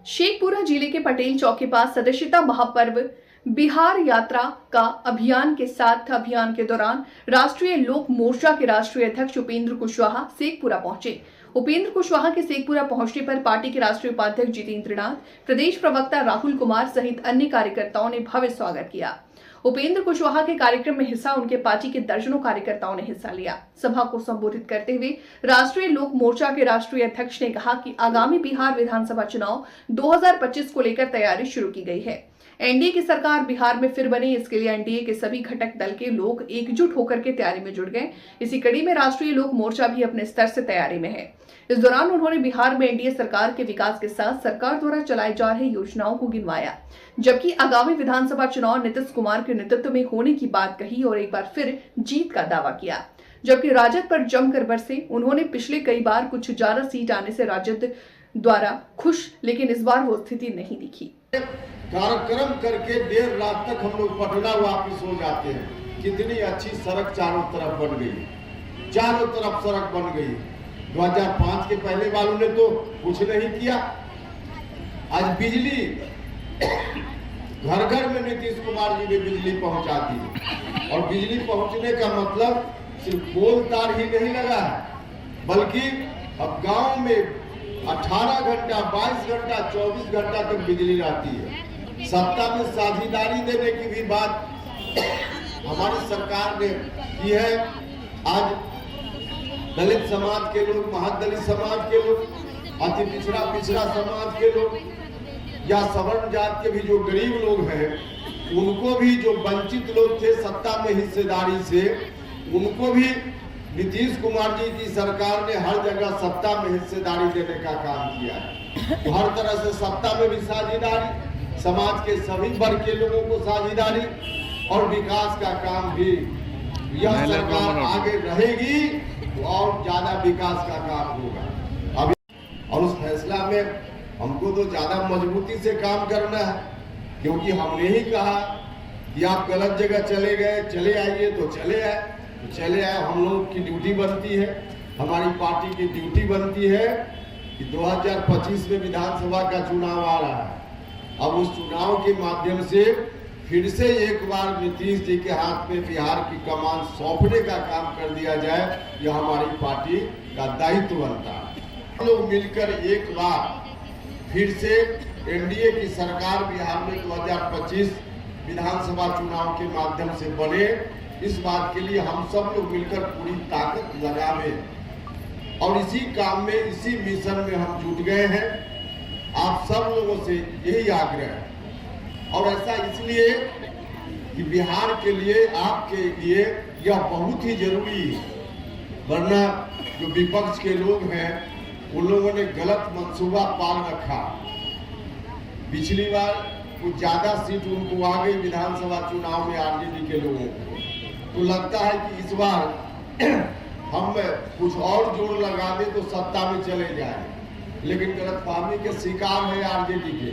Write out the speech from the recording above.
शेखपुरा जिले के पटेल चौक के पास सदस्यता महापर्व बिहार यात्रा का अभियान के साथ अभियान के दौरान राष्ट्रीय लोक मोर्चा के राष्ट्रीय अध्यक्ष उपेंद्र कुशवाहा शेखपुरा पहुंचे। उपेंद्र कुशवाहा के शेखपुरा पहुंचने पर पार्टी के राष्ट्रीय उपाध्यक्ष जितेंद्र नाथ, प्रदेश प्रवक्ता राहुल कुमार सहित अन्य कार्यकर्ताओं ने भव्य स्वागत किया। उपेंद्र कुशवाहा के कार्यक्रम में हिस्सा उनके पार्टी के दर्जनों कार्यकर्ताओं ने हिस्सा लिया। सभा को संबोधित करते हुए राष्ट्रीय लोक मोर्चा के राष्ट्रीय अध्यक्ष ने कहा कि आगामी बिहार विधानसभा चुनाव 2025 को लेकर तैयारी शुरू की गई है। एनडीए की सरकार बिहार में फिर बने, इसके लिए एनडीए के सभी घटक दल के लोग एकजुट होकर के तैयारी में जुट गए। इसी कड़ी में राष्ट्रीय लोक मोर्चा भी अपने स्तर से तैयारी में है। इस दौरान उन्होंने बिहार में एनडीए सरकार के विकास के साथ सरकार द्वारा चलाए जा रहे योजनाओं को गिनवाया, जबकि आगामी विधानसभा चुनाव नीतीश कुमार के नेतृत्व में होने की बात कही और एक बार फिर जीत का दावा किया। जबकि राजद पर जमकर बरसे। उन्होंने पिछले कई बार कुछ ज्यादा सीट आने से राजद द्वारा खुश, लेकिन इस बार वो स्थिति नहीं दिखी। कार्यक्रम करके देर रात तक हम लोग पटना वापिस हो जाते हैं। कितनी अच्छी सड़क चारों तरफ बन गई, चारों तरफ सड़क बन गई। 2005 के पहले वालों ने तो कुछ नहीं किया। आज बिजली घर घर में नीतीश कुमार जी ने बिजली पहुंचा दी, और बिजली पहुंचने का मतलब सिर्फ पोल तार ही नहीं लगा है, बल्कि अब गांव में 18 घंटा, 22 घंटा, 24 घंटा तक बिजली रहती है। सत्ता में साझेदारी देने की भी बात हमारी सरकार ने की है। आज दलित समाज के लोग, महादलित समाज के लोग, अति पिछड़ा समाज के लोग या सवर्ण जात के भी जो गरीब लोग हैं, उनको भी, जो वंचित लोग थे सत्ता में हिस्सेदारी से, उनको भी नीतीश कुमार जी की सरकार ने हर जगह सत्ता में हिस्सेदारी देने का काम किया है। हर तरह से सत्ता में भी साझेदारी, समाज के सभी वर्ग के लोगों को साझेदारी, और विकास का काम भी। यह सरकार आगे रहेगी तो और ज्यादा विकास का काम होगा। अभी और उस फैसला में हमको तो ज्यादा मजबूती से काम करना है, क्योंकि हमने ही कहा कि आप गलत जगह चले गए, चले आइए तो चले आए, तो चले आए। हम लोग की ड्यूटी बनती है, हमारी पार्टी की ड्यूटी बनती है कि 2025 में विधानसभा का चुनाव आ रहा है। अब उस चुनाव के माध्यम से फिर से एक बार नीतीश जी के हाथ में बिहार की कमान सौंपने का काम कर दिया जाए, यह हमारी पार्टी का दायित्व बनता है। हम लोग मिलकर एक बार फिर से एनडीए की सरकार बिहार में 2025 विधानसभा चुनाव के माध्यम से बने, इस बात के लिए हम सब लोग मिलकर पूरी ताकत लगावें, और इसी काम में, इसी मिशन में हम जुट गए हैं। आप सब लोगों से यही आग्रह है, और ऐसा इसलिए कि बिहार के लिए, आपके लिए यह बहुत ही जरूरी है। वरना जो विपक्ष के लोग हैं, उन लोगों ने गलत मंसूबा पाल रखा। पिछली बार कुछ ज्यादा सीट उनको आ गई विधानसभा चुनाव में आरजेडी के लोगों को, तो लगता है कि इस बार हम कुछ और जोर लगा दे तो सत्ता में चले जाए, लेकिन गलतफहमी के शिकार है आरजेडी के।